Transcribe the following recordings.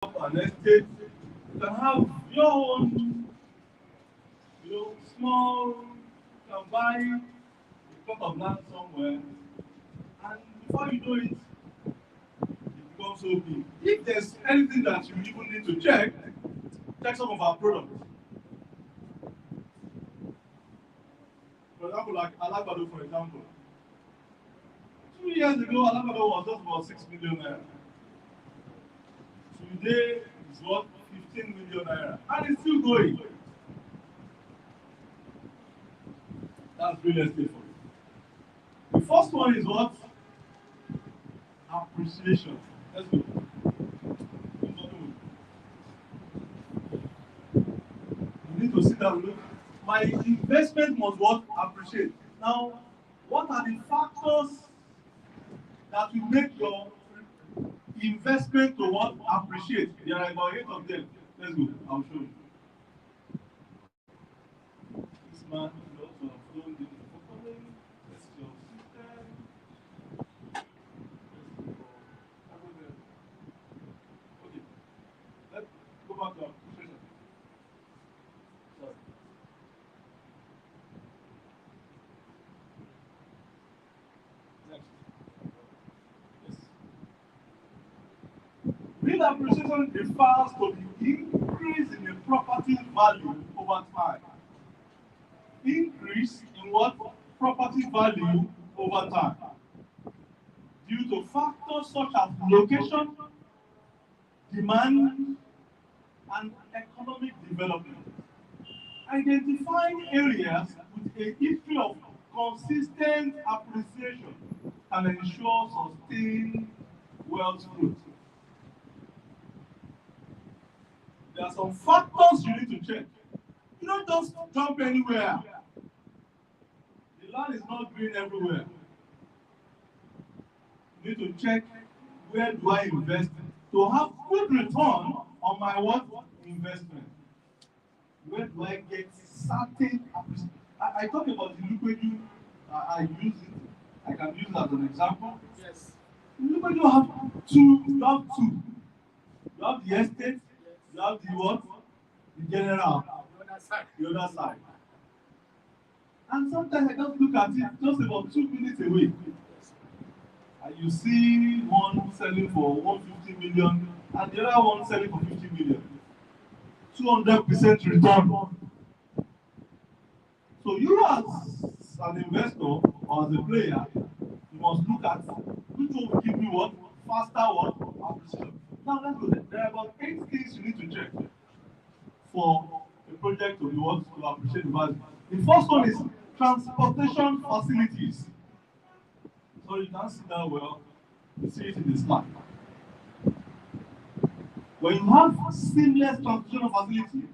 an estate, you can have your own, small, you can buy a plot of land somewhere, and before you know it, it becomes so big. If there's anything that you even need to check some of our products. For example, like Alabado, for example. 2 years ago, Alabado was just about 6 million naira. Today is what? 15 million naira. And it's still going. That's real estate for you. The first one is what? Appreciation. Let's go. You need to sit down and look. My investment must what? Appreciate. Now, what are the factors that will make your investment to what? Appreciate? There are about 8 of them. Let's go. I'll show you. This man is also following the following. Let's go. System. Okay. Let's go back to our appreciation. Sorry. Next. Yes. Real appreciation refers to the increase in a property value over time. Increase in what? Property value over time. Due to factors such as location, demand, and economic development. Identifying areas with a history of consistent appreciation can ensure sustained wealth growth. There are some factors you need to check. You don't just jump anywhere. The land is not green everywhere. You need to check, where do I invest to have good return on my what? Investment. Where do I get certain appreciation? I talk about the Lupeju, I use it. I can use it as an example. Yes. Lupeju have two. You have two. You have the estate. You have the what? The general. The other side. The other side. And sometimes I just look at it just about 2 minutes away. And you see one selling for 150 million and the other one selling for 50 million. 200% return. So you as an investor or as a player, you must look at which one will give me what? Faster what? Appreciation. Now let's go there. There are about 8 things you need to check for a project to be what? To appreciate the value. The first one is transportation facilities. So you can see that well. You see it in the slide. When you have seamless transportation facility,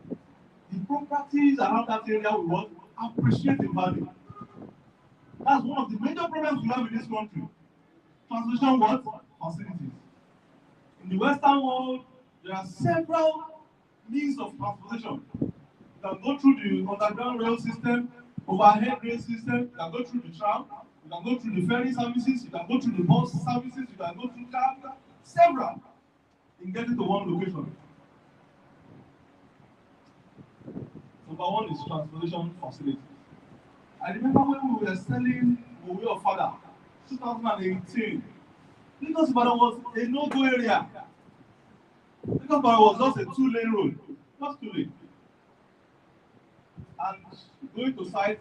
the properties around that area will what? Appreciate the value. That's one of the major problems we have in this country. Transportation what? Facilities. In the Western world, there are several means of transportation. You can go through the underground rail system, overhead rail system, you can go through the tram, you can go through the ferry services, you can go through the bus services, you can go through cab, several in getting to one location. Number one is transportation facilities. I remember when we were selling Owe of Father, 2018, Lagos Ibadan was a no-go area. Lagos Ibadan was just a 2-lane road, just 2 lane. And going to site,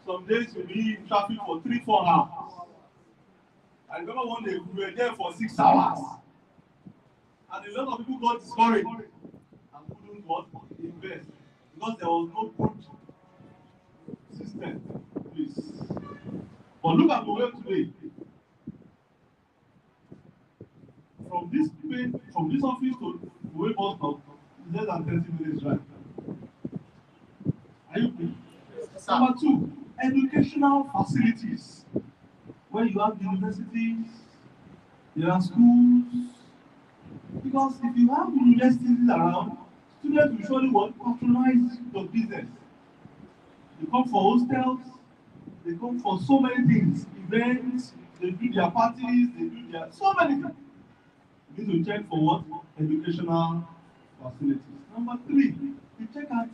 some days you'll be in traffic for 3-4 hours. I remember one day we were there for 6 hours. And a lot of people got discouraged and couldn't what? Invest. Because there was no good system. Please. But look at the way today. From this office to the way bus stop is less than 30 minutes drive. Are you clear? Yes, number 2, educational facilities. Where you have universities, there are schools. Because if you have universities around, students will surely want to patronize your business. They come for hostels, they come for so many things, events, they do their parties, they do their so many things. You need to check for what? Educational facilities. Number three, you check out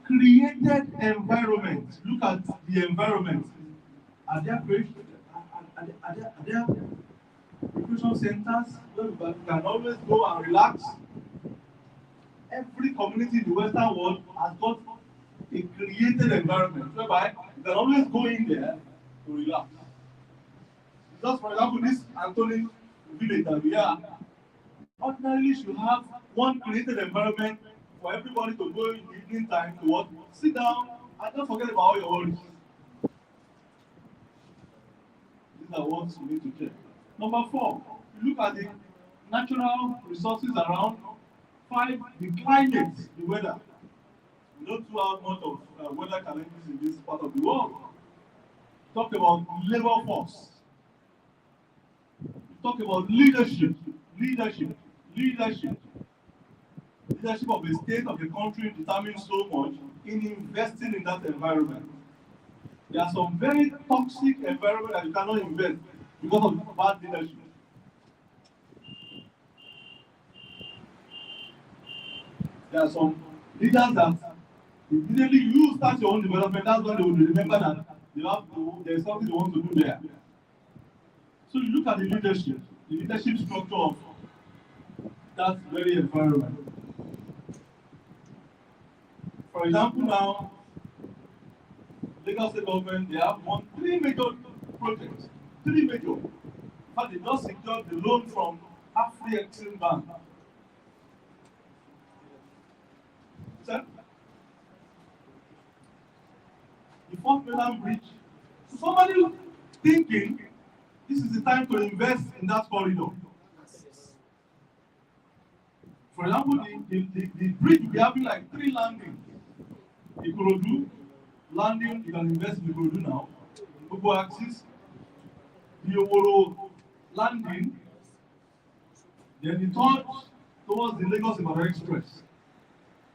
created environment. Look at the environment. Are there recreation centers where we can always go and relax? Every community in the Western world has got a created environment whereby you can always go in there to relax. Just for example, this Anthony village that we are, ordinarily should have one created environment for everybody to go in the evening time to what? Sit down and don't forget about all your worries. These are what you need to check. Number four, you look at the natural resources around. Five, the climate, the weather. We don't too have much of weather challenges in this part of the world. Talk about labor force. Talk about leadership, leadership, leadership. Leadership of the state of the country determines so much in investing in that environment. There are some very toxic environment that you cannot invest because of bad leadership. There are some leaders that immediately you start your own development, that's when they will remember that there's something they want to do there. So you look at the leadership structure of that very environment. For example, now, Lagos State government, they have three major projects. Three major. But they just secured the loan from Afri-Exim Bank. Sir? The Fourth Mainland Bridge. So somebody thinking this is the time to invest in that corridor. For example, the bridge will be having like 3 landings. Ikorodu landing, you can invest in Ikorodu now. Gbogbo axis, the Oworo landing, then the third towards the Lagos Ibadan Express.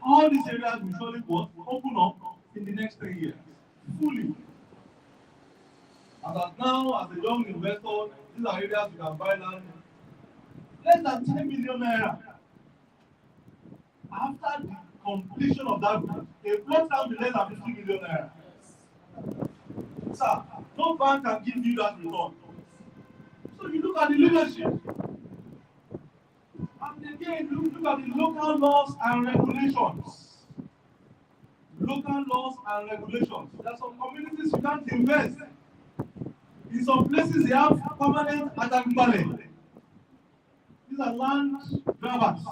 All these areas will surely open up in the next 10 years, fully. And as now, as a young investor, these are areas you can buy land less than 10 million naira. After the completion of that bridge, a plot can be less than 50 million naira. Sir, no bank can give you that return. So you look at the leadership. And again, look at the local laws and regulations. Local laws and regulations. There are some communities you can't invest. In some places, they have permanent Ajagungbale. These are land grabbers.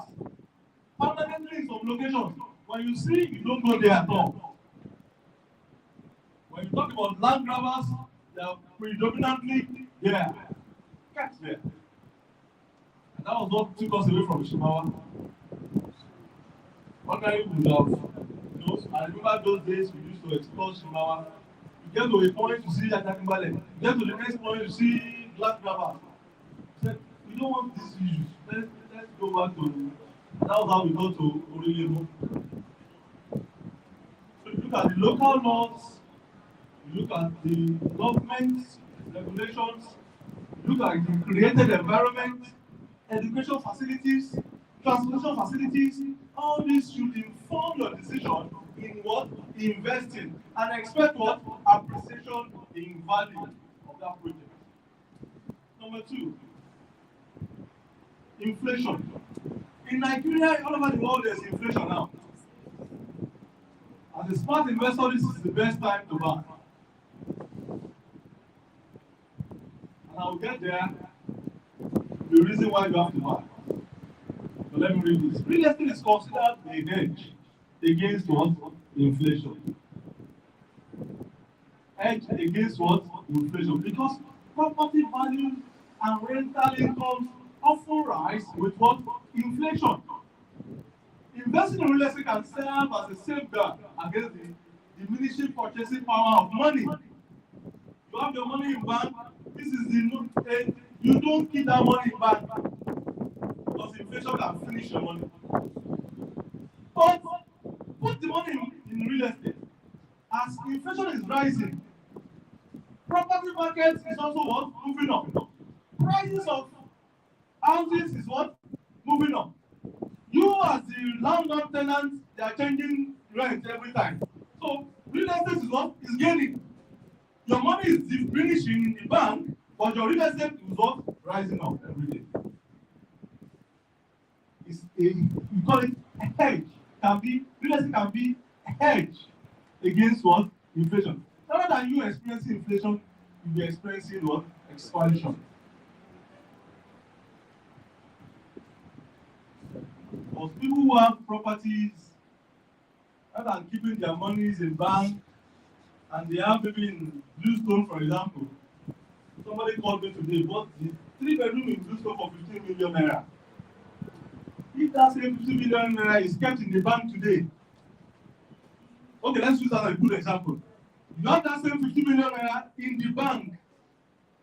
Permanently in some locations. When you see, you don't go there at all. When you talk about land grabbers, they are predominantly there. Cats there. And that was what took us away from Shimawa. Ordinarily, we would have, I remember those days we used to explore Shimawa. You get to a point to see Ajagungbale. You get to the next point to see land grabbers. We don't want these issues. Let's go back to. That was how we got to Orilemo. So you look at the local laws, you look at the government regulations, you look at the created environment, education facilities, transportation facilities. All this should inform your decision in what? Investing. And expect what? Appreciation in value of that project. Number 2, inflation. In Nigeria, all over the world, there's inflation now. As a smart investor, this is the best time to buy. And I'll get there, the reason why you have to buy. But let me read this. Real estate is considered a hedge against what? Inflation. Hedge against what? Inflation. Because property values and rental incomes often rise with what? Inflation. Investing in real estate can serve as a safeguard against the diminishing purchasing power of money. You have your money in bank, this is the you don't keep that money in bank because inflation can finish your money. But put the money in real estate. As inflation is rising, property market is also what? Moving up. Prices of Houses is what? Moving up. You as the landlord tenant, they are changing rent every time. So real estate is what? Is gaining. Your money is diminishing in the bank, but your real estate is what? Rising up every day. You call it a hedge. Real estate can be a hedge against what? Inflation. Rather than you experiencing inflation, you'll be experiencing what? Expansion. Because people who have properties, rather than keeping their monies in bank, and they have maybe in Bluestone, for example, somebody called me today, bought the 3-bedroom in Bluestone for 15 million naira. If that same 50 million naira is kept in the bank today, okay, let's use that as a good example. You have that same 50 million naira in the bank,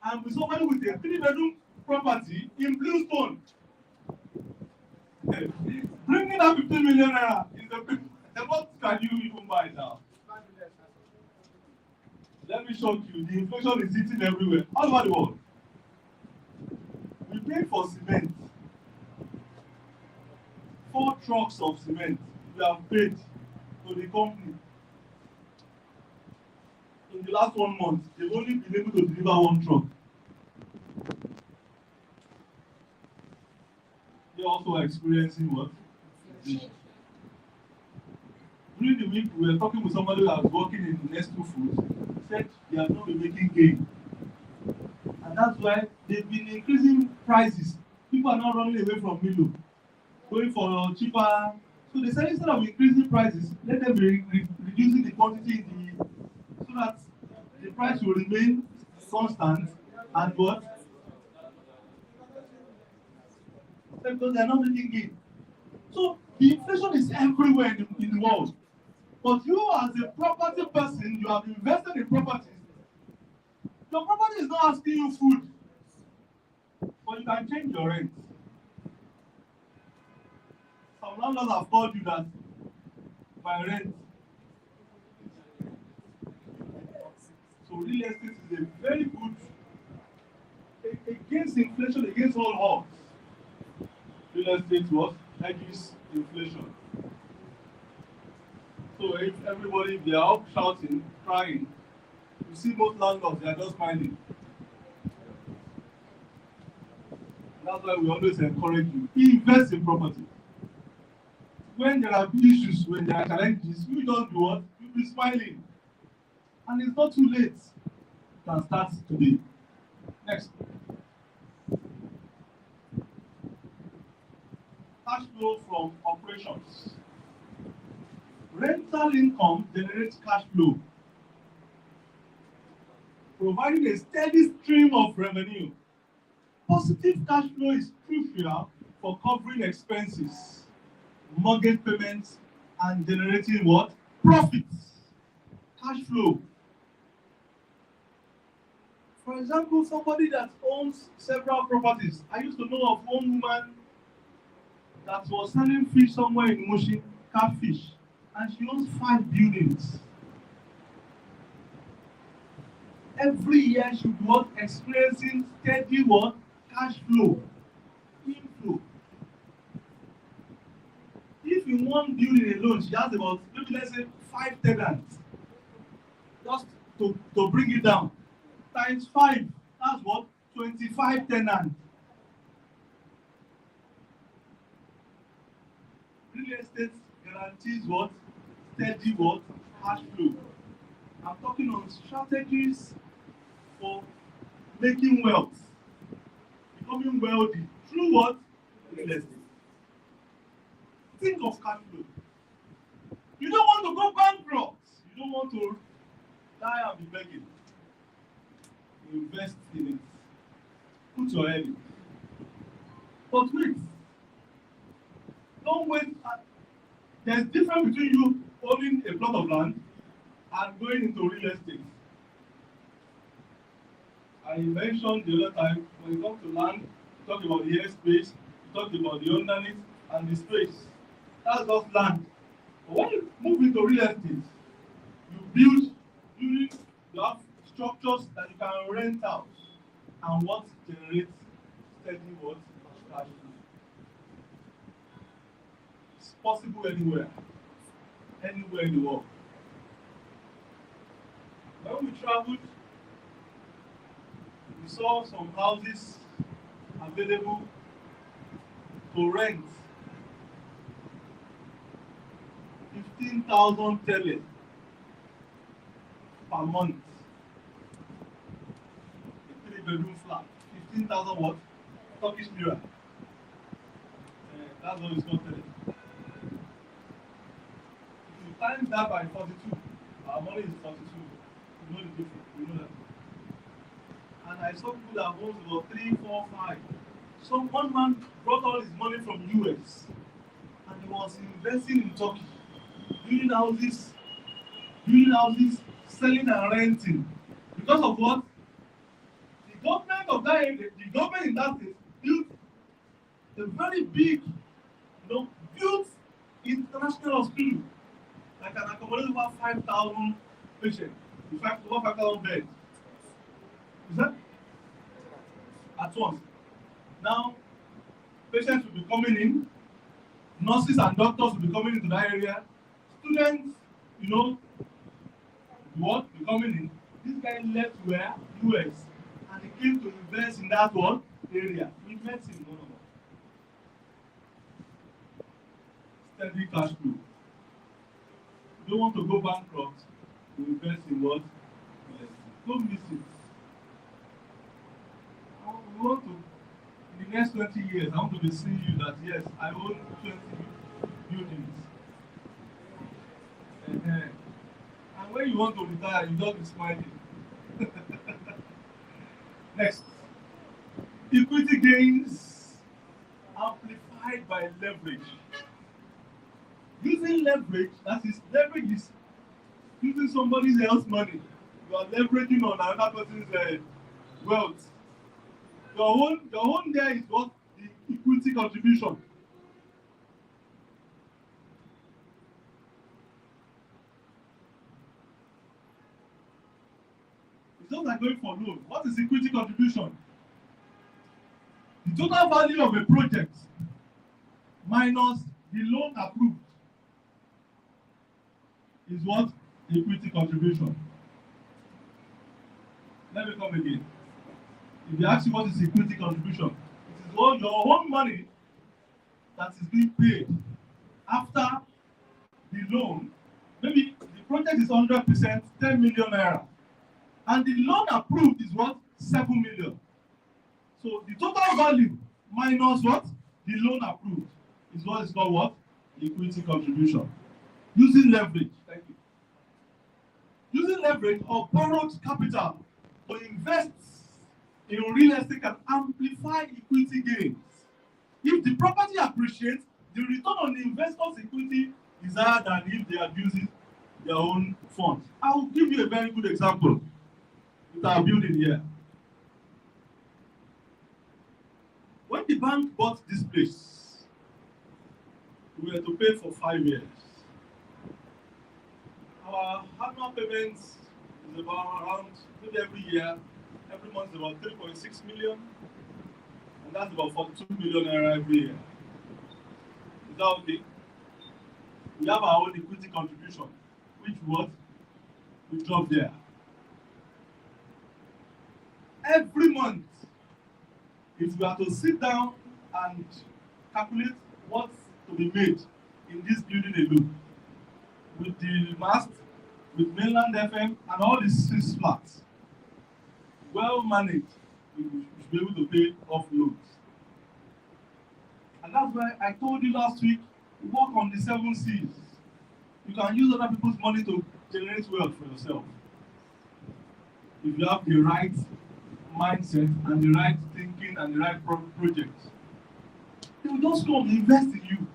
and with somebody with a 3-bedroom property in Bluestone, bringing that 15 million naira is the what can you even buy now? Let me shock you, the inflation is hitting everywhere, all over the world. We pay for cement. 4 trucks of cement we have paid to the company. In the last 1 month, they've only been able to deliver 1 truck. They're also experiencing what? During the week, we were talking with somebody who was working in Nestle Foods. He said they have not been making gain. And that's why they've been increasing prices. People are not running away from Milo, going for cheaper. So they said instead of increasing prices, let them be reducing the quantity so that the price will remain constant and what? Because they are not making gain. So the inflation is everywhere in the world. But you as a property person, you have invested in properties. Your property is not asking you food, but you can change your rent. Some landlords have told you that my rent. So real estate is a very good against inflation, against all odds. Real estate what? Hedges inflation. So if everybody, they are up shouting, crying, you see most landlords, they are just smiling. That's why we always encourage you, invest in property. When there are issues, when there are challenges, you just do what? You'll be smiling. And it's not too late. You can start today. Next. Cash flow from operations. Rental income generates cash flow, providing a steady stream of revenue. Positive cash flow is crucial for covering expenses, mortgage payments, and generating what? Profits. Cash flow. For example, somebody that owns several properties. I used to know of one woman that was selling fish somewhere in Mushin, catfish, and she owns 5 buildings. Every year she was experiencing steady what? Cash flow, inflow. If in one building alone she has about maybe let's say 5 tenants, just to bring it down, times 5, that's what? 25 tenants. Real estate guarantees what? Steady what? Cash flow. I'm talking on strategies for making wealth, becoming wealthy through what? Real estate. Think of cash flow. You don't want to go bankrupt. You don't want to die and be begging. Invest in it. Put your head in. But wait. Don't wait. There's difference between you owning a plot of land and going into real estate. I mentioned the other time, when you come to land, you talk about the airspace, you talk about the underneath and the space. That's just land. But when you move into real estate, you build units, you have structures that you can rent out, and what generates steady what? Cash possible anywhere in the world. When we traveled, we saw some houses available to rent 15,000 tele per month. A 3-bedroom flat. 15,000 what? Turkish lira. That's what it's called tele. If you times that by 42, our money is 42. You know the difference. You know that. And I saw people that owns about 3, 4, 5. So one man brought all his money from US and he was investing in Turkey, building houses, selling and renting. Because of what? The government of that area, the government in that state built a very big, built international hospital, like an accommodation over 5,000 patients, in fact, over 5,000 beds. Is that? At once. Now, patients will be coming in, nurses and doctors will be coming into that area, students, what? Be coming in. This guy left where? US. And he came to invest in that one area. We met him, one of us. Steady cash flow. You don't want to go bankrupt, you invest in what? Don't miss it. We want to, in the next 20 years, I want to be seeing you that, yes, I own 20 buildings. And when you want to retire, you don't be smiling. Next. Equity gains amplified by leverage. Using leverage, that is, leverage is using somebody else's money. You are leveraging on another person's wealth. Your own there is what? The equity contribution. It's just like going for loan. What is equity contribution? The total value of a project minus the loan approved is what? Equity contribution. Let me come again. If you ask you what is equity contribution, it is all your own money that is being paid after the loan. Maybe the project is 100%, 10 million naira. And the loan approved is what? 7 million. So the total value minus what? The loan approved is what is called what? Equity contribution. Using leverage. Thank you. Using leverage or borrowed capital to invest in real estate can amplify equity gains. If the property appreciates, the return on the investor's equity is higher than if they are using their own funds. I will give you a very good example with our building here. When the bank bought this place, we were to pay for 5 years. Our annual payments is about around, maybe every month is about 3.6 million, and that's about 42 million naira every year. Is that okay? We have our own equity contribution, which what? We drop there. Every month, if we are to sit down and calculate what's to be made in this building alone, with the mast, with mainland FM, and all these 6 flats, well managed, we should be able to pay off loans. And that's why I told you last week, work on the 7 C's. You can use other people's money to generate wealth for yourself. If you have the right mindset and the right thinking and the right projects, they will just come invest in you.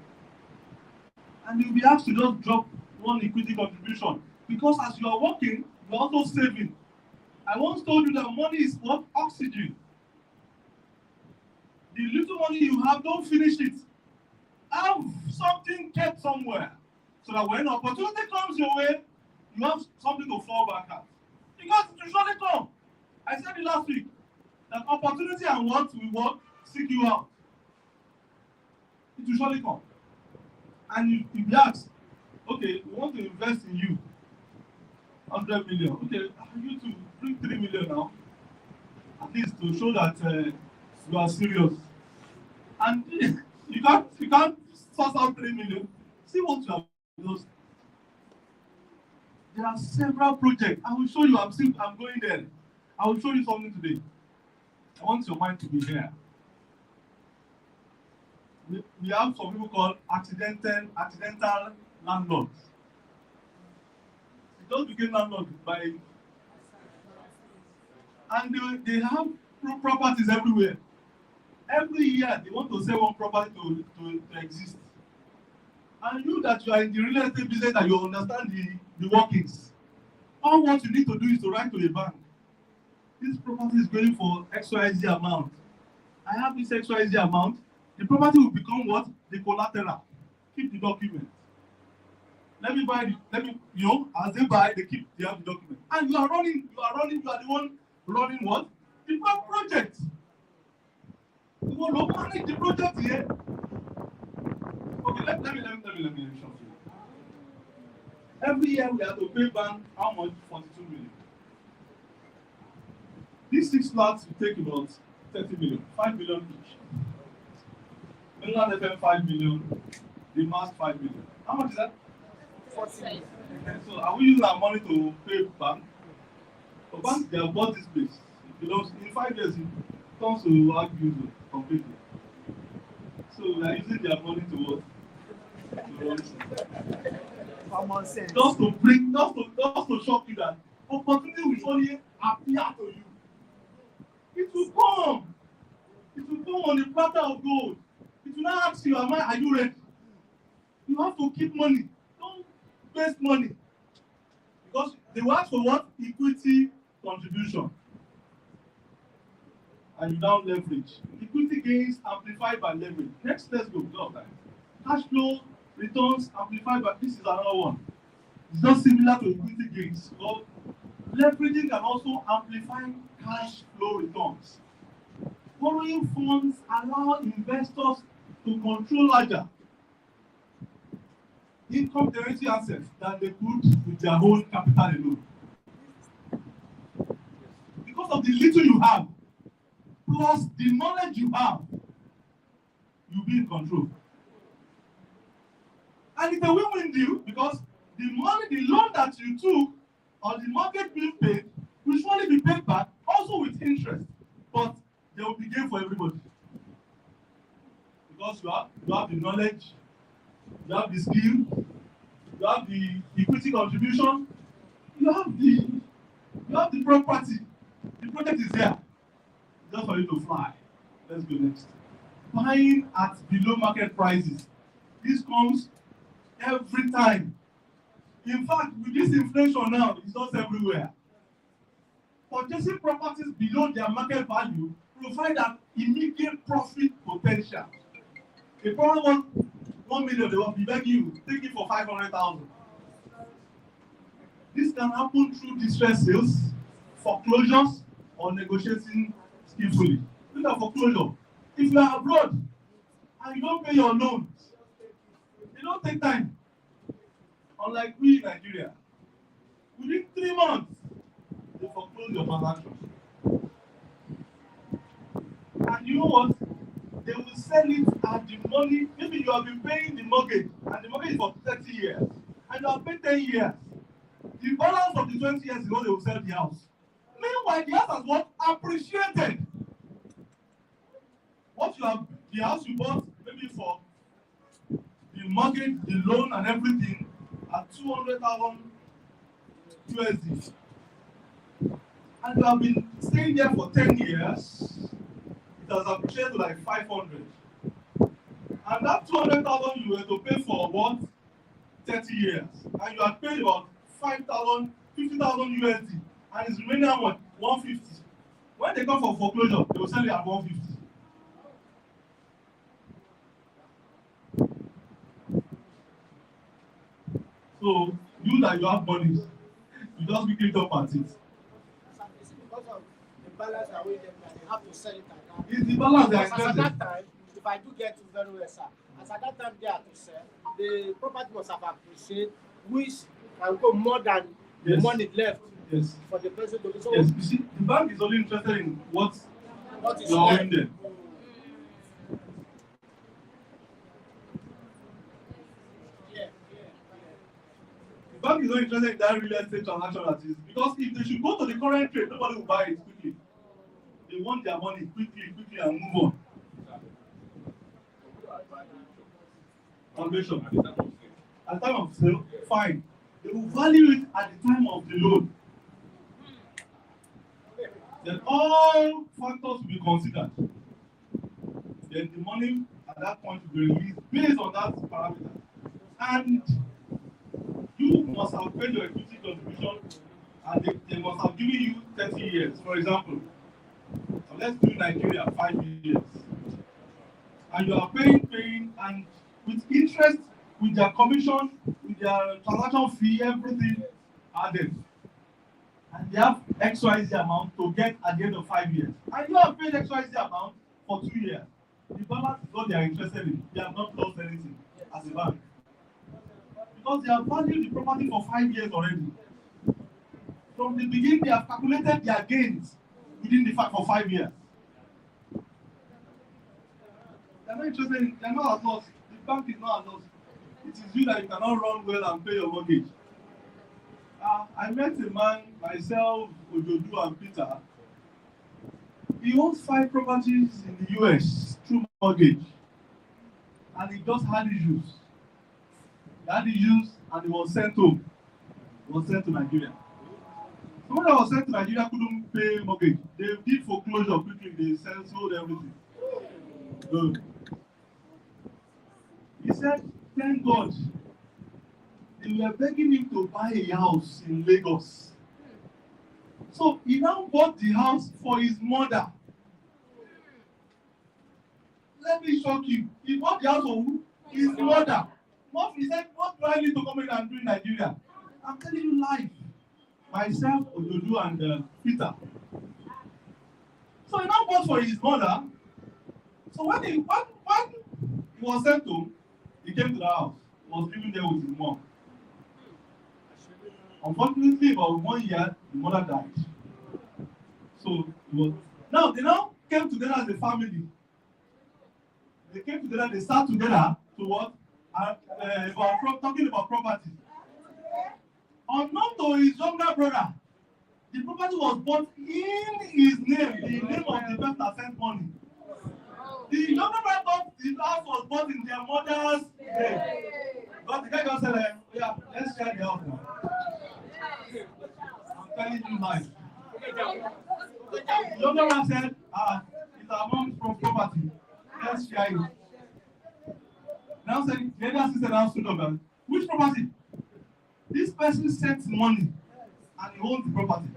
And you'll be asked to just drop one equity contribution. Because as you are working, you're also saving. I once told you that money is what? Oxygen. The little money you have, don't finish it. Have something kept somewhere. So that when opportunity comes your way, you have something to fall back at. Because it will surely come. I said it last week. That opportunity and what we want seek you out. It will surely come. And if you ask, okay, we want to invest in you, 100 million. Okay, you to bring 3 million now, at least to show that you are serious. And you can't source out 3 million. See what you have lost. There are several projects. I will show you. I'm going there. I will show you something today. I want your mind to be here. We have some people called accidental landlords. They just became landlords by, and they have properties everywhere. Every year they want to sell one property to exist. And you that you are in the real estate business and you understand the workings, all what you need to do is to write to a bank. This property is going for XYZ amount. I have this XYZ amount. The property will become what? The collateral. Keep the document. Let me buy as they buy, they have the document. And you are the one running what? The project. You will manage the project here. Okay, let me show you. Every year we have to pay bank how much? 42 million. These 6 flats will take about 30 million, 5 million each. Mainland FM 5 million, the mass 5 million. How much is that? 40 million. Okay, so are we using our money to pay bank? For banks, they have bought this place. It belongs in 5 years, it comes to our use completely. So we are using their money to what? Common sense. Just to shock you that opportunity will only appear to you. It will come. It will come on a platter of gold. It will not ask you, are you ready? You have to keep money. Don't waste money. Because they will ask for what? Equity contribution. And you now leverage. Equity gains amplified by leverage. Next, let's go. Cash flow returns amplified by, this is another one. It's not similar to equity gains. But leveraging can also amplify cash flow returns. Borrowing funds allow investors to control larger income-generating assets than they could with their own capital alone. Because of the little you have, plus the knowledge you have, you'll be in control. And it's a win-win deal because the loan that you took or the mortgage being paid will surely be paid back, also with interest. But there will be gain for everybody. Because you have the knowledge, you have the skill, you have the equity contribution, you have the property. The project is there. Just for you to fly. Let's go next. Buying at below market prices. This comes every time. In fact, with this inflation now, it's not everywhere. Purchasing properties below their market value provide an immediate profit potential. A property wants 1 million, they will be begging you, take it for 500,000. This can happen through distress sales, foreclosures, or negotiating skillfully. Look at foreclosure. If you are abroad and you don't pay your loans, they don't take time. Unlike we in Nigeria, within 3 months, they foreclose your transaction. And you know what? They will sell it at the money. Maybe you have been paying the mortgage, and the mortgage is for 30 years, and you have paid 10 years. The balance of the 20 years is what they will sell the house. Meanwhile, the house has what? Appreciated. The house you bought, maybe for the mortgage, the loan, and everything, at 200,000 USD. And you have been staying there for 10 years, it has appreciated to like 500. And that 200,000 you were to pay for what? 30 years. And you have paid about 5,000, 50,000 USD. And it's remaining how much? 150. When they come for foreclosure, they will sell it at 150. So, you that you have money, you just pick it up at it. It's because of the balance that we get, they have to sell it at that. It's the balance that Because at that time, if I do get to very well, sir, As at that time they are to sell, the property must have appreciated, which can go more than the Yes. money left Yes. for the person to be. So Yes. You see, the bank is only interested in what what is you're left? owing them. Yeah. The bank is not interested in that real estate transaction that is, because if they should go to the current trade, nobody will buy it quickly. They want their money quickly, and move on. Foundation. At the time of sale, fine. They will value it at the time of the loan. Then all factors will be considered. Then the money at that point will be released based on that parameter. And you must have paid your equity contribution, and they must have given you 30 years. For example, so let's do Nigeria 5 years. And you are paying, and with interest, with their commission, with their transaction fee, everything added. And they have XYZ amount to get at the end of 5 years. And you have paid XYZ amount for 2 years. The balance is what they are interested in. They have not lost anything as a bank. Because they have valued the property for 5 years already. From the beginning, they have calculated their gains within the for 5 years. They are not interested in, they are not at loss. The bank is not at loss. It is you that you cannot run well and pay your mortgage. I met a man, myself, Ojodu, and Peter. He owns 5 properties in the US through mortgage. And he just had issues. He had issues and he was sent home. He was sent to Nigeria. Someone that was sent to Nigeria couldn't pay mortgage. They did foreclosure quickly, they sold everything. So, he said, thank God. They were begging him to buy a house in Lagos. So he now bought the house for his mother. Let me shock you. He bought the house for who? His mother. What he said, what do I need to come in and do in Nigeria? I'm telling you live. Myself, Ojodu, and Peter. So he now bought for his mother. So when he was sent home, he came to the house. He was living there with his mom. Unfortunately, about 1 year, the mother died. So now they came together as a family. They came together, they sat together to what? Talking about property. Unknown to his younger brother, the property was bought in his name, the name of the person that sent money. The younger brother thought the house was bought in their mother's name. But the guy just said, yeah, let's share the house now. I'm telling you life. The younger man said, it's our mom's property. Let's share it. Now said, the other sister now stood up and, which property? This person sent money and he owns the property.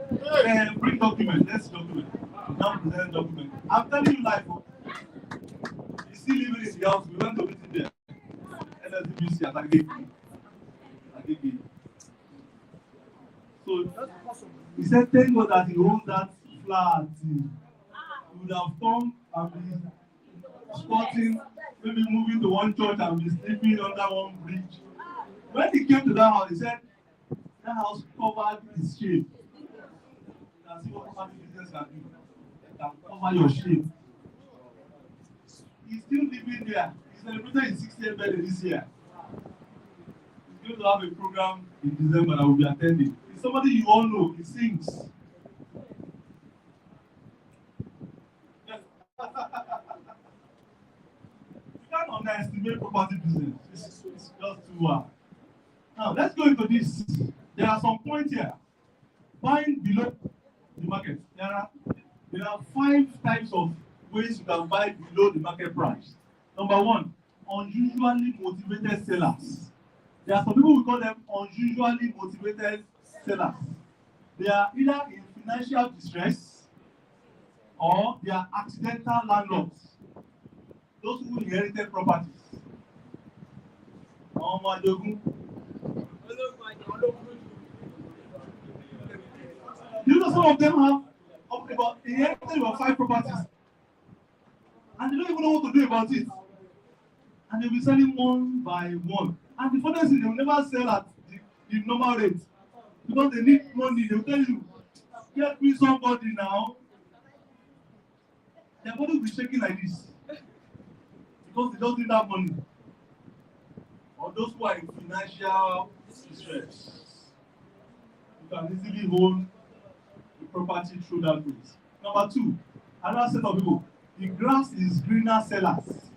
Bring document, let's document. Now present document. I'm telling you life. He's still living in the house. We went to visit there. NSDBC at Agege. So he said, thank God that he owns that flat. He would have come and be squatting, maybe moving to one church and be sleeping under one bridge. When he came to that house, he said, that house covered his shame. You can see what property business can do. It can cover your shame. He's still living there. He celebrated his 60th birthday this year. He's going to have a program in December that will be attending. He's somebody you all know. He sings. You can't underestimate property business. It's just too hard. Now, let's go into this. There are some points here. Buying below the market. There are 5 types of ways you can buy below the market price. Number 1, unusually motivated sellers. There are some people who call them unusually motivated sellers. They are either in financial distress or they are accidental landlords. Those who inherited properties. You know, some of them have inherited about 5 properties. And they don't even know what to do about it. and they'll be selling one by one. And the funniest thing, they will never sell at the normal rate because they need money. They will tell you, get me somebody now. Their body will be shaking like this because they don't need that money. Or those who are in financial distress, you can easily hold the property through that route. Number two, another set of people, the grass is greener sellers.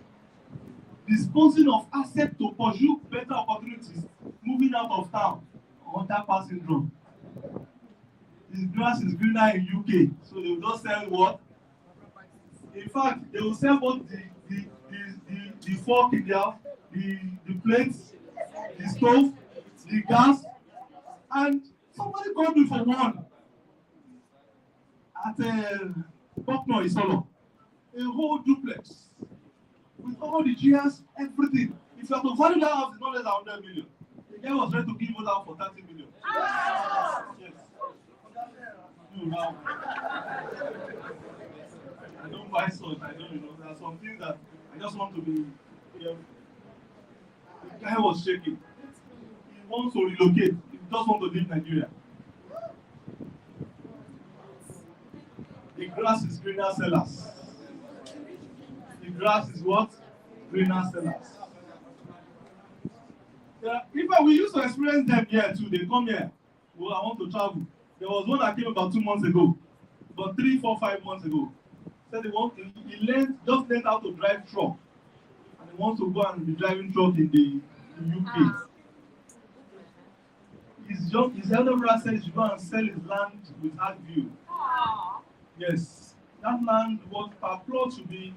Disposing of assets to pursue better opportunities, moving out of town, underpass syndrome. The grass is greener in UK, so they will just sell what? In fact, they will sell both the fork in there, the plates, the stove, the gas, and somebody called me for one at Bucknor Isolo, a whole duplex with all the chairs, everything. If you have to value that house, it's not less than 100 million. The guy was ready to give it out for 30 million. Yes. No, now. I don't buy salt. I don't, there are some things that I just want to be. The guy was shaking. He wants to relocate. He just wants to leave Nigeria. The grass is greener sellers. The grass is what? Greener sellers. We used to experience them here too. They come here. Well, I want to travel. There was one that came about 2 months ago, about 3, 4, 5 months ago. Said he learned how to drive truck, and he wants to go and be driving truck in the UK. His elder brother said he should go and sell his land with hard view. Yes, that land was per plot to be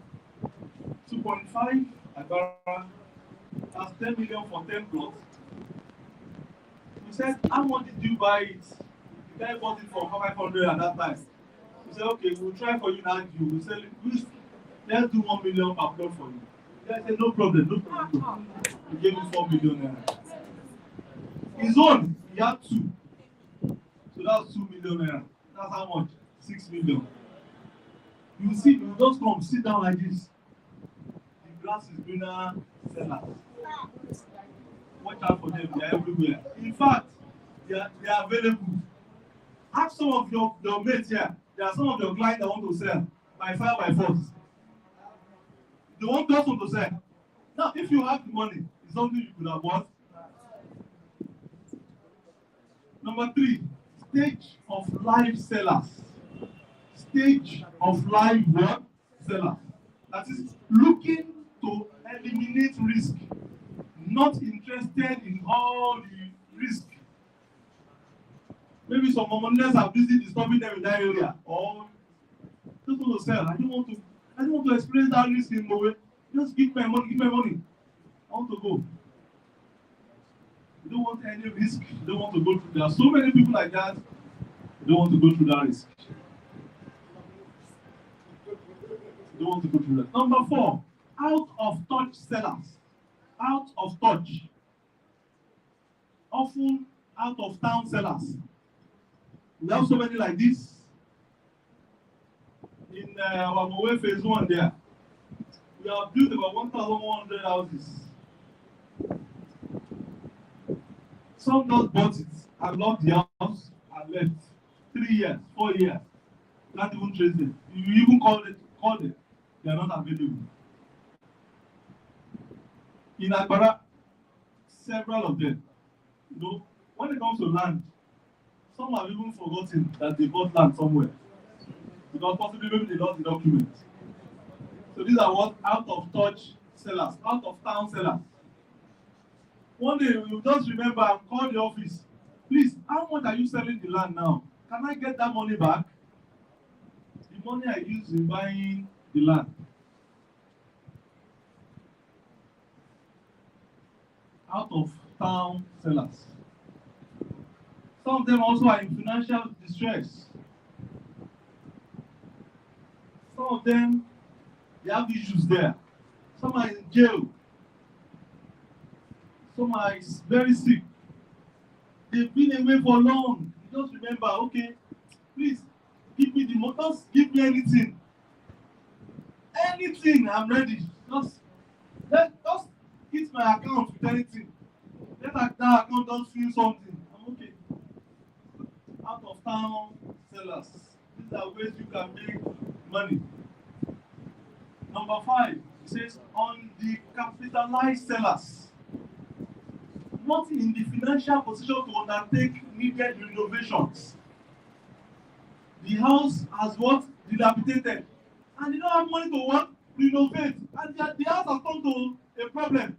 2.5 Agbara. That's 10 million for 10 plots. He said, how much did you buy it? The guy bought it for 500 at that time. He said, okay, we'll try for you now. We'll sell it. Let's do 1 million per plot for you. The guy said, no problem, no problem. He gave him 4 million. His own, he had 2. So that's 2 million. That's how much? 6 million. You see, you just come, sit down like this. The grass is greenner sellers. Watch out for them, they are everywhere. In fact, they are available. Ask some of your mates here. There are some of your clients that want to sell by fire, by force. They want person to sell. Now, if you have the money, it's something you could have bought. Number 3, stage of life sellers. Stage of life what? Sellers. That is looking to eliminate risk. Not interested in all the risk. Maybe some homeowners are busy disturbing them in that area, or just want to sell. I don't want to experience that risk in my way. Just give my money, I want to go. You don't want any risk, you don't want to go through. There are so many people like that, you don't want to go through that risk. You don't want to go through that. Number 4, out of touch sellers. Out of touch. Often out of town sellers. We have so many like this. In our Mowe phase 1 there, we have built about 1,100 houses. Some just bought it and locked the house and left. 3 years, 4 years. Can't even trace them. You even call them. They are not available. In Agbara, several of them. You know, when it comes to land, some have even forgotten that they bought land somewhere. Because possibly maybe they lost the document. So these are what out of touch sellers, out of town sellers. One day you just remember and call the office. Please, how much are you selling the land now? Can I get that money back? The money I used in buying the land. Out of town sellers. Some of them also are in financial distress. Some of them, they have issues there. Some are in jail. Some are very sick. They've been away for long. You just remember, okay, please, give me the motors, give me anything. Anything, I'm ready. Just hit my account with anything. Let that account just feel something. I'm okay. Out of town sellers. These are ways you can make money. Number 5, it says on the capitalized sellers. Not in the financial position to undertake needed renovations. The house has what? Dilapidated. And they don't have money to what? Renovate. And the house has come to a problem.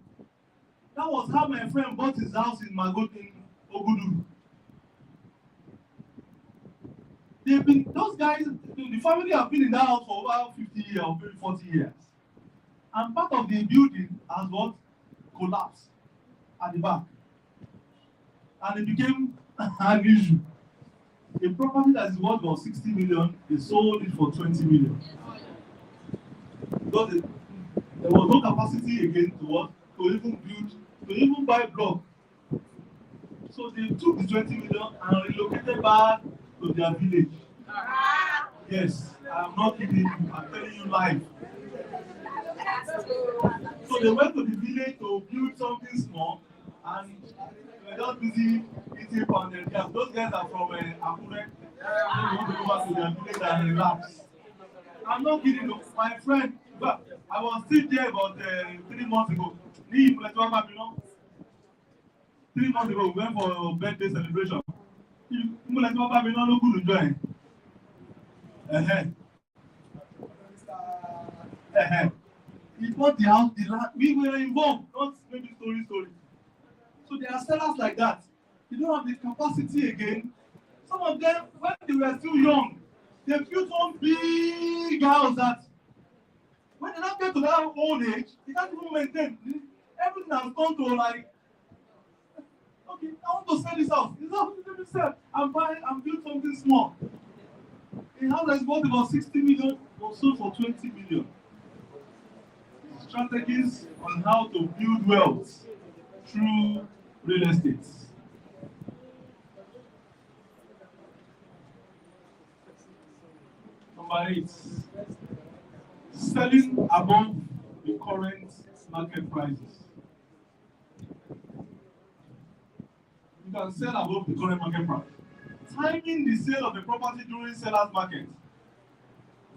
That was how my friend bought his house in Magotin, Ogudu. Those guys, the family have been in that house for over 50 years or maybe 40 years. And part of the building has what? Collapsed at the back. And it became an issue. A property that is worth about 60 million, they sold it for 20 million. Because there was no capacity again to what? To even build, to even buy block. So they took the 20 million and relocated back to their village. Yes, I'm not kidding you, I'm telling you live. So they went to the village to build something small and they were just busy eating pounded yam. Those guys are from Akure. They want to go back to their village and relax. I'm not kidding you, my friend, but I was still there about 3 months ago. 3 months ago, we went for a birthday celebration. He bought the house, the land. We were involved, not maybe story. So there are sellers like that. They don't have the capacity again. Some of them, when they were still young, they built one big house that when they now get to that old age, they can't even maintain. Everything has gone to like, okay, I want to sell this house. This house let me sell. I'm building something small. A house that's worth about 60 million was sold for 20 million. Strategies on how to build wealth through real estate. Number 8, selling above the current market prices. You can sell above the current market price. Timing the sale of the property during seller's market.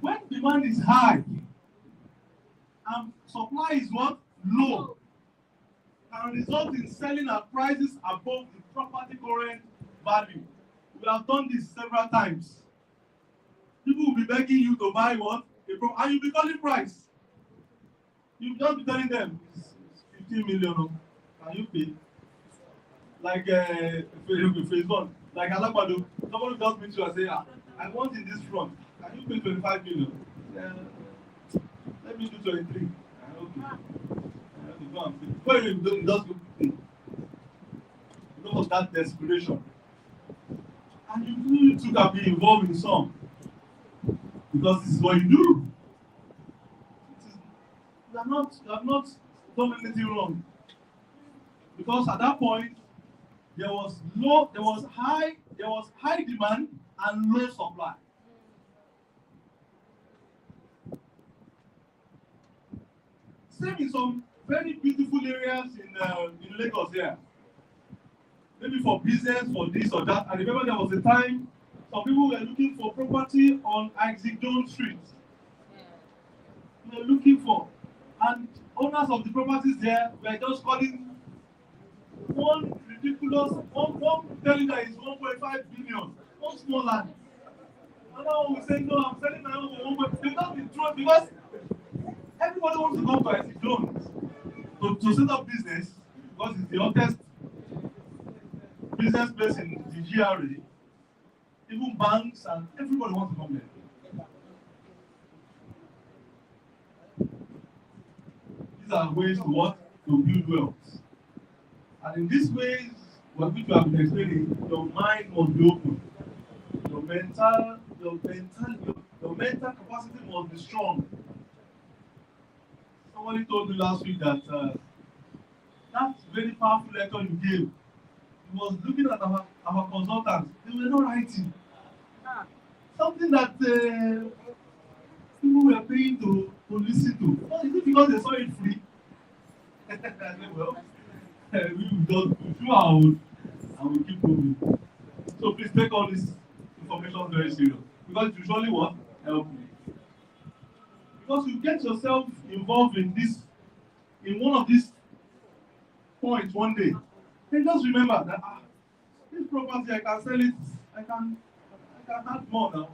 When demand is high and supply is what? Low, can result in selling at prices above the property current value. We have done this several times. People will be begging you to buy what? And you'll be calling price. You'll just be telling them, it's 15 million. Can you pay? Like phase 1. Like Alabado, somebody just meet you and say, I want in this front. Can you pay 25 million? Let me do 23. Okay. Go and pay. Before you just go pay. Because of that desperation. And you too can be involved in some. Because this is what you do. You have not done anything wrong. Because at that point, there was high demand and low supply. Same in some very beautiful areas in Lagos here. Maybe for business, for this or that. I remember there was a time some people were looking for property on Isaac Jones Street. They were looking for, and owners of the properties there were just calling one ridiculous, one telling that it's 1.5 billion, one small land. Another one will say, no, I'm selling my own for 1.5 billion. They don't be true because everybody wants to come to Isaac Jones to set up business because it's the hottest business place in the GRA. Even banks and everybody wants to come there. These are ways to what? To build wealth. And in these ways, what we have been explaining, your mind must be open. Your mental capacity must be strong. Somebody told me last week that that very powerful lecture you gave, he was looking at our consultants. They were not writing. Something that people were paying to listen to. Is it because they saw it free? I said, well, we will just do our own and we keep moving. So please take all this information very serious because it usually what help you. Because you get yourself involved in this, in one of these points one day, then just remember that this property I can sell it, I can I can add more now.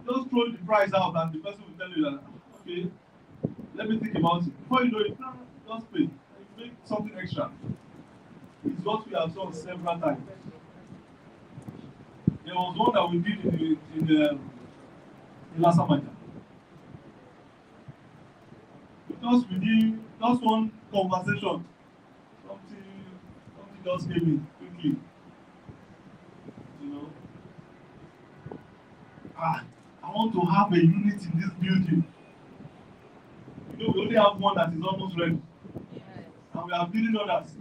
Just throw the price out and the person will tell you that okay, let me think about it. Before you know it, just pay. You make something extra. It's what we have done several times. There was one that we did in Lasamaja. Just within just one conversation, something just came in quickly. You know, I want to have a unit in this building. You know, we only have one that is almost ready, and we are building others.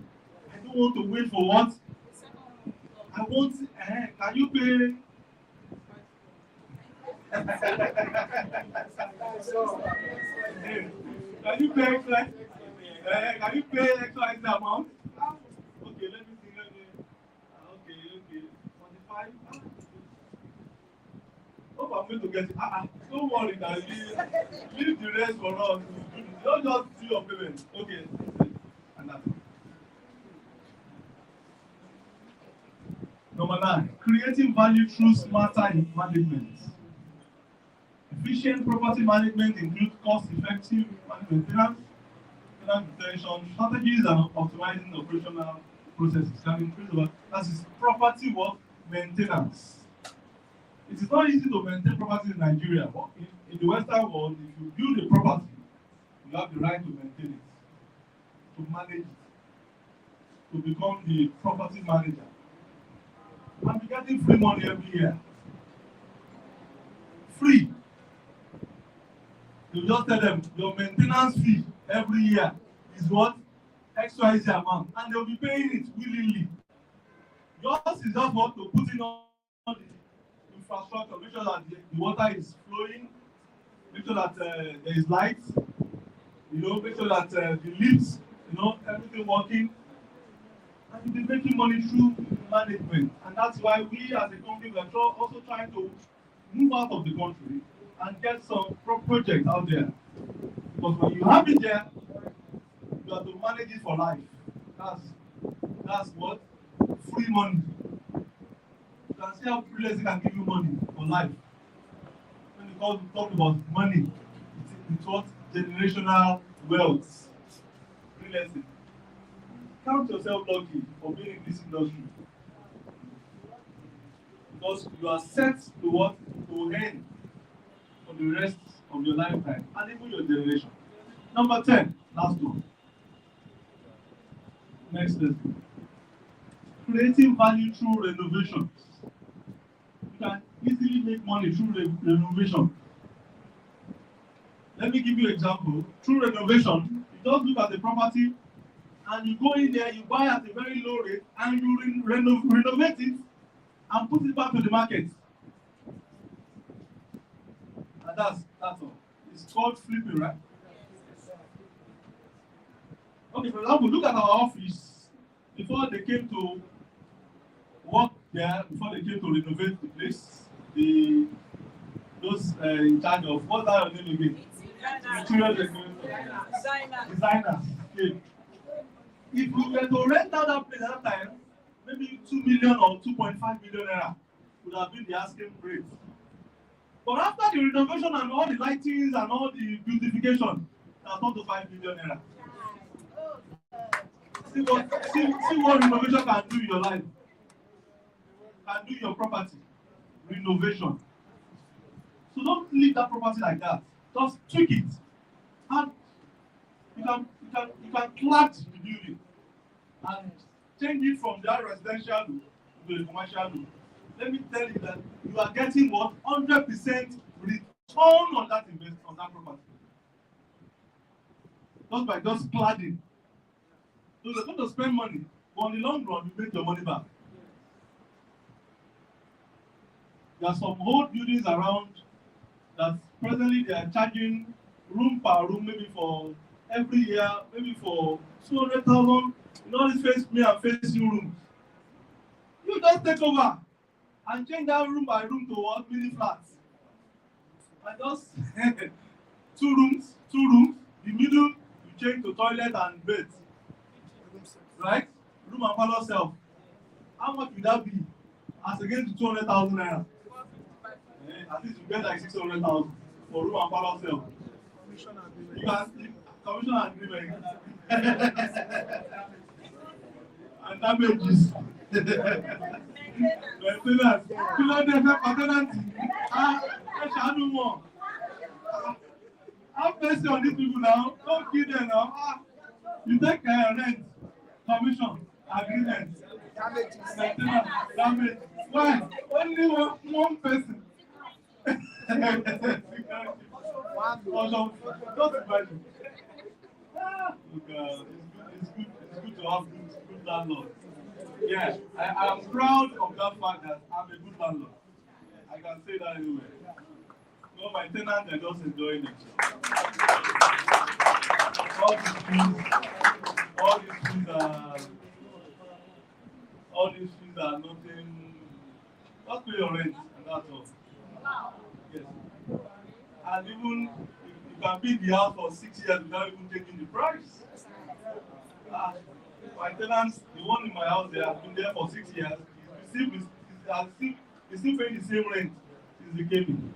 I don't want to wait for what I want. Can you pay? Can you pay extra? Can you pay extra amount? Okay, let me see. Okay. 45. Hope I'm going to get it. Don't worry, guys. Leave the rest for us. Don't just do your payment. Okay. And that's it. Number 9, creating value through smarter management. Efficient property management includes cost-effective maintenance, tenant retention, strategies, and optimizing operational processes can increase over. That is property work maintenance. It is not easy to maintain property in Nigeria. In the Western world, if you build a property, you have the right to maintain it, to manage it, to become the property manager. And be getting free money every year. Free. You just tell them your maintenance fee every year is what? XYZ amount. And they'll be paying it willingly. Yours is just what to put in all the infrastructure, make sure that the water is flowing, make sure that there is light, make sure that the lifts, everything working. And you'll be making money through management. And that's why we as a company are also trying to move out of the country and get some projects out there. Because when you have it there, you have to manage it for life. That's what? Free money. You can see how privilege can give you money for life. When you talk about money, it's what? Generational wealth. Real estate. Count yourself lucky for being in this industry. Because you are set to what? To earn for the rest of your lifetime and even your generation. Number 10, last one. Next lesson. Creating value through renovations. You can easily make money through renovation. Let me give you an example. Through renovation, you just look at the property and you go in there, you buy at a very low rate, and you renovate it and put it back to the market. And that's all. It's called flipping, right? Okay, for example, look at our office. Before they came to work there, before they came to renovate the place, those in charge of, what's that your name again? Designers. Okay. If we were to rent out that place at that time, maybe 2 million or 2.5 million naira would have been the asking rate. But after the renovation and all the lightings and all the beautification, that's not to 5 million naira. See what renovation can do in your life. Can do in your property. Renovation. So don't leave that property like that. Just tweak it. And you can clad the building and change it from that residential look to the commercial look. Let me tell you that you are getting what? 100% return on that investment, on that property. Just by just cladding. So you're going to spend money, but on the long run, you make your money back. There are some old buildings around that presently they are charging room per room maybe for every year, maybe for 200,000, in all these face me and face you rooms. You just take over and change that room by room to what? Mini flats. And just two rooms, the middle you change to toilet and bed. Right? Room and parlor self. How much would that be? As against the 200,000 naira. At least you get like 600,000 for room and parlor self. You can commission agreement. And damages. Maintenance. You know they have paternity. They shall do more. Have mercy on these people now. Don't kill them now. You take rent, commission, agreement. Maintenance, damage. Why? Only one person. Just imagine. It's good to have good landlord. Yeah, I am proud of that fact that I'm a good landlord. I can say that anyway. No, my tenants are just enjoying it. All these things are nothing. Just pay your rent and that's all. Yes. And even you can be in the house for 6 years without even taking the price. My tenants, the one in my house, they have been there for 6 years. He's still paying the same rent since he came in.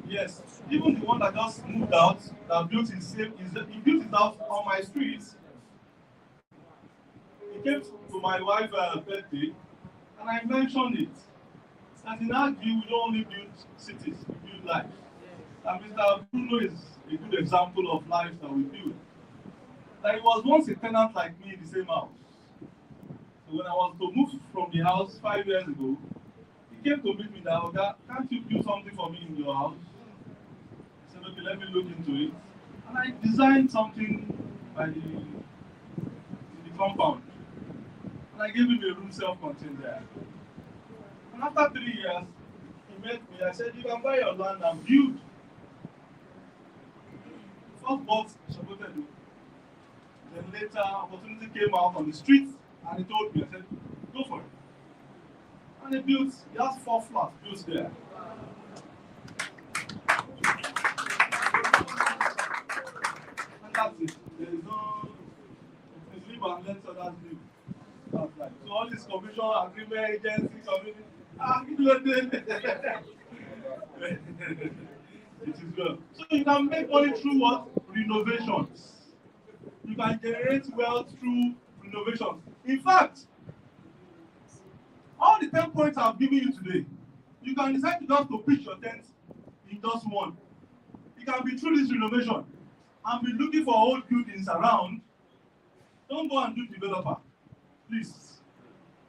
Yes, even the one that just moved out, that built he built his house on my street. He came to my wife's birthday, and I mentioned it. And in our view, we don't only build cities, we build lives. And Mr. Bruno is a good example of lives that we build. That he was once a tenant like me in the same house. So when I was to move from the house 5 years ago, he came to meet me that, "Oga, can't you build something for me in your house?" I said, "Okay, let me look into it." And I designed something in the compound. And I gave him a room self-contained there. And after 3 years, he met me. I said, "You can buy your land and build." First bought Shabotedo. Then later, opportunity came out on the street and he told me, I said, "Go for it." And he has 4 flats built there. And that's it. There is no, if you live and let others live. That's right. So all this commission, agreement, agency, community, it is well. So you can make money through what? Renovations. You can generate wealth through renovations. In fact, all the 10 points I've given you today, you can decide to just to pitch your tent in just one. It can be through this renovation and be looking for old buildings around. Don't go and do developer. Please.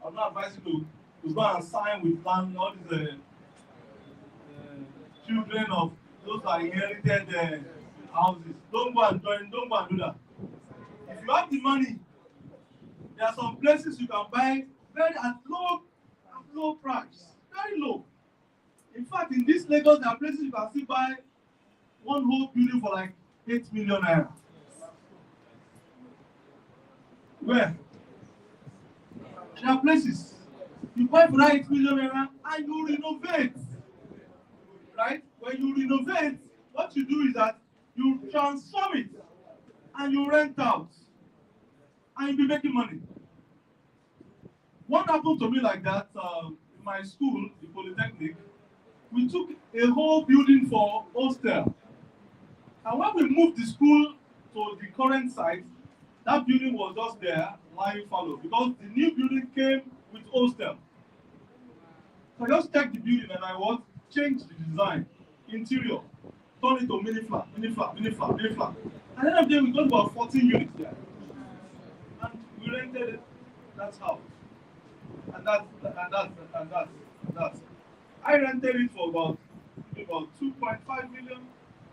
I'm not advising you to go and sign with land, all these children of those that inherited houses. Don't go and do that. If you have the money, there are some places you can buy at low price, very low. In fact, in this Lagos, there are places you can still buy one whole building for like 8 million naira. Where? There are places you buy for that 8 million naira and you renovate. Right? When you renovate, what you do is that you transform it and you rent out and you'll be making money. What happened to me like that in my school, the Polytechnic, we took a whole building for hostel. And when we moved the school to the current site, that building was just there, lying fallow, because the new building came with hostel. So I just checked the building and I changed the design, interior, turn it to mini flat. And then of the day we got about 14 units there. And we rented it. That's how. And that's. I rented it for about 2.5 million.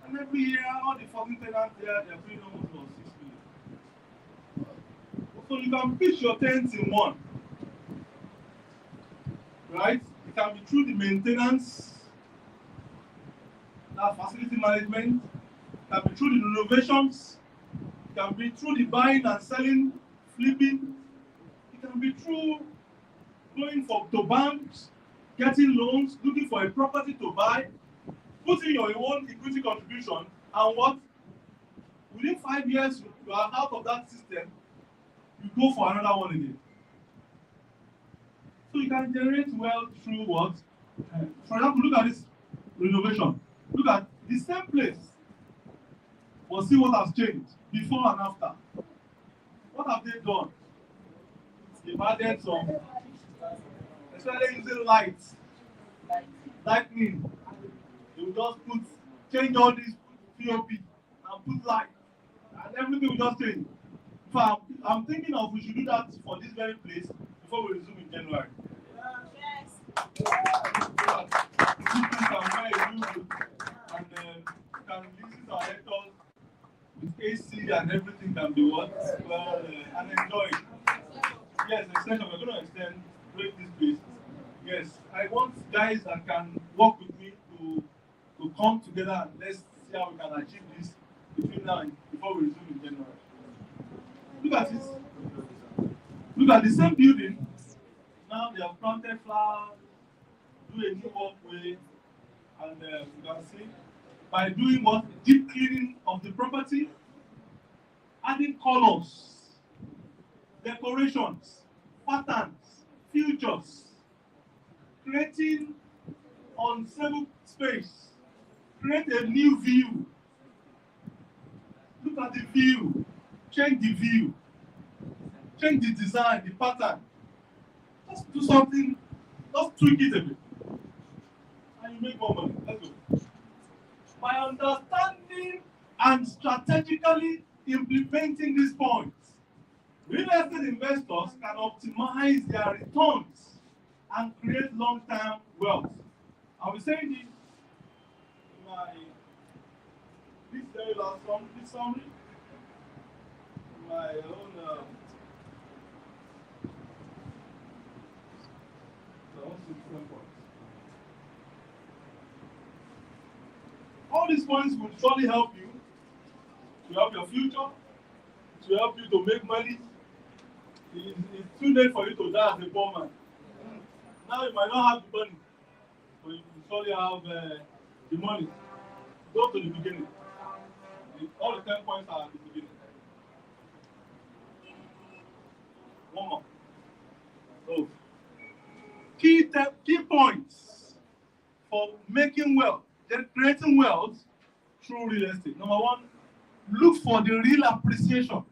And every year, all the 14 tenants there, they're paying almost about 6 million. So you can pitch your tents in one. Right? It can be through the maintenance, that facility management, it can be through the renovations, it can be through the buying and selling, flipping, it can be through going to banks, getting loans, looking for a property to buy, putting your own equity contribution, and what? Within 5 years, you are out of that system, you go for another one again. So you can generate wealth through what? For example, look at this renovation. Look at the same place. But see what has changed before and after. What have they done? They've added some, especially using lights, lightning. They will just change all this POP and put light, and everything will just change. So I'm thinking of we should do that for this very place before we resume in January. Yes. This place can wear a new look, and you can listen to our lectures with AC and everything can be what? Well, and enjoy it. Yes, extension. We're going to extend, break this place. Yes, I want guys that can work with me to come together and let's see how we can achieve this between now and before we resume in January. Look at this. Look at the same building. Now they have planted flowers, do a new walkway, and you can see by doing what? Deep cleaning of the property, adding colors, decorations, patterns, features, creating unstable space, create a new view. Look at the view, change the view, change the design, the pattern. Just do something, just tweak it a bit, and you make more money. Let's go. By understanding and strategically implementing these points, real estate investors can optimize their returns and create long-term wealth. I will say this in my this very last summary, my own points. All these points will surely help you to help your future, to help you to make money. It's too late for you to die as a poor man. Now you might not have the money, but you surely have the money. Go to the beginning. All the 10 points are at the beginning. One more. So, key points for making wealth, creating wealth through real estate. Number one, look for the real appreciation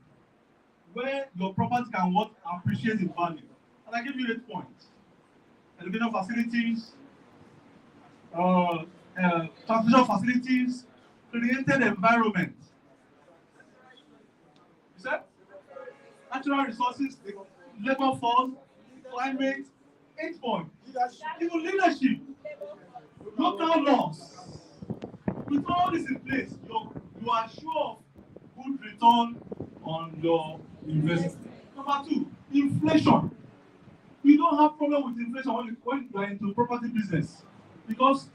where your property can what appreciate in value. And I give you 8 points. Educational facilities, transportation facilities, created environment. You said? Natural resources, the labor force, climate, 8 points. Even leadership, local laws. With all this in place, you are sure of good return on your investment. Number 2, inflation. You don't have problem with inflation when you are into property business because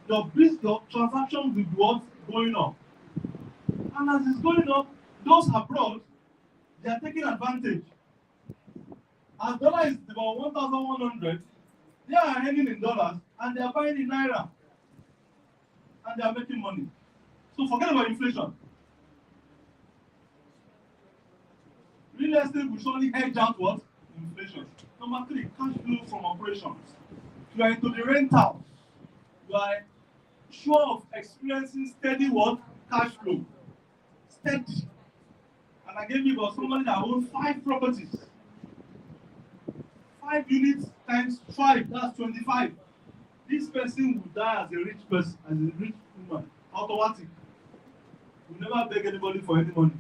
your transactions will be what's going up. And as it's going up, those abroad, they are taking advantage. As dollar is about 1,100, they are earning in dollars and they are buying in naira. And they are making money. So forget about inflation. Real estate will surely hedge out what? Inflation. Number 3, cash flow from operations. If you are into the rental, you are sure of experiencing steady what? Cash flow. Steady. And I gave you about somebody that owns 5 properties. 5 units times 5, that's 25. This person will die as a rich person, as a rich woman. Automatic. Will never beg anybody for any money.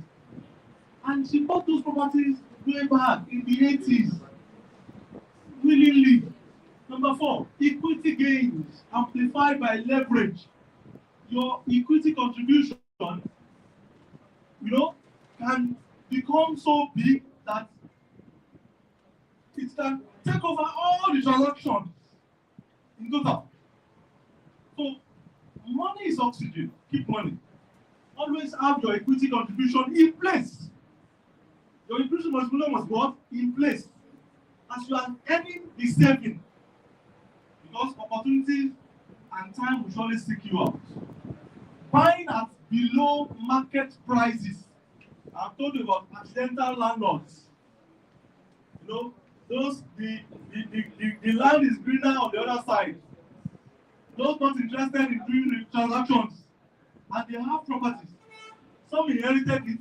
And she bought those properties way back in the 80s. Willingly. Number 4, equity gains amplified by leverage. Your equity contribution, can become so big that it can take over all the transactions in total. So money is oxygen. Keep money. always have your equity contribution in place. Your equity contribution must be what? In place. As you are earning the saving, because opportunities and time will surely seek you out. Buying at below market prices. I've told you about accidental landlords. You know, those the land is greener on the other side. Those not interested in doing the transactions, and they have properties. Some inherited it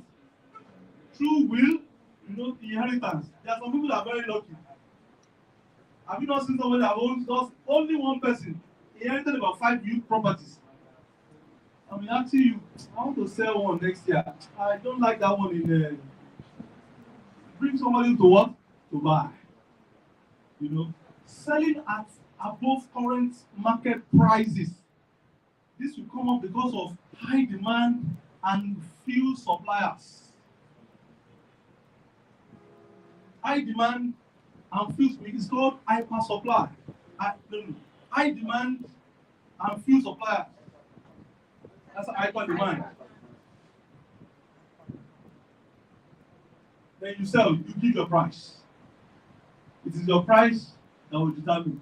through will, inheritance. There are some people that are very lucky. Have you not seen somebody that owns just only one person inherited about 5 youth properties? I'm asking you, I want to sell one next year. I don't like that one in bring somebody to what? To buy. Selling at above current market prices. This will come up because of high demand and few suppliers. High demand and few, it's called hyper supply. High demand and few suppliers. That's hyper demand. Then you sell, you give your price. It is your price that will determine.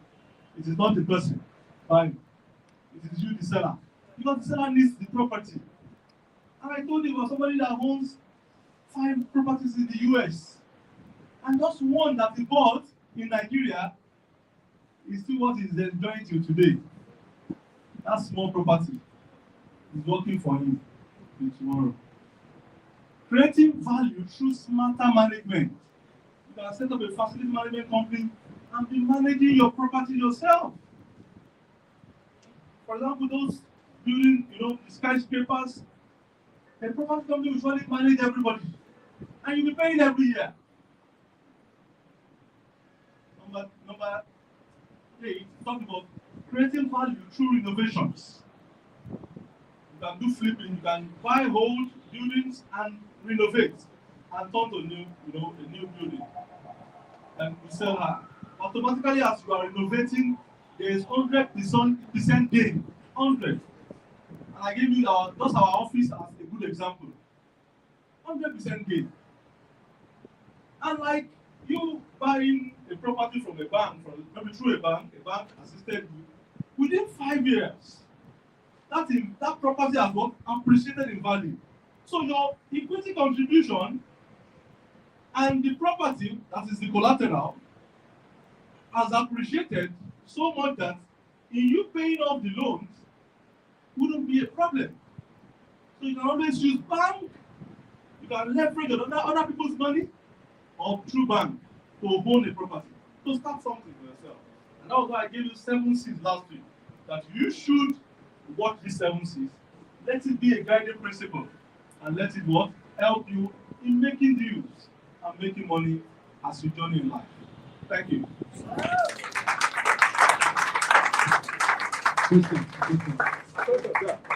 It is not the person buying. It is you, the seller. Because the seller needs the property. And I told you about somebody that owns 5 properties in the US. And just one that he bought in Nigeria is still what he's enjoying till today. That small property is working for him till tomorrow. Creating value through smarter management. You can set up a facility management company and be managing your property yourself. For example, those building, the skyscrapers, a property company will surely manage everybody. And you'll be paying every year. Number 8, talk about creating value through renovations. You can do flipping, you can buy old buildings and renovate and turn to a new building. And you sell her. Automatically, as you are renovating, there is 100% gain. 100. And I gave you just our office as a good example. 100% gain. And like you buying a property from a bank, maybe through a bank assisted you, within 5 years, that property has got appreciated in value. So your equity contribution and the property, that is the collateral, has appreciated so much that in you paying off the loans wouldn't be a problem. So you can always use bank, you can leverage other people's money, or through bank to own a property. So start something for yourself. And that was why I gave you 7 C's last week. That you should watch these 7 C's. Let it be a guiding principle. And let it help you in making deals and making money as you journey in life. Thank you. Good thing.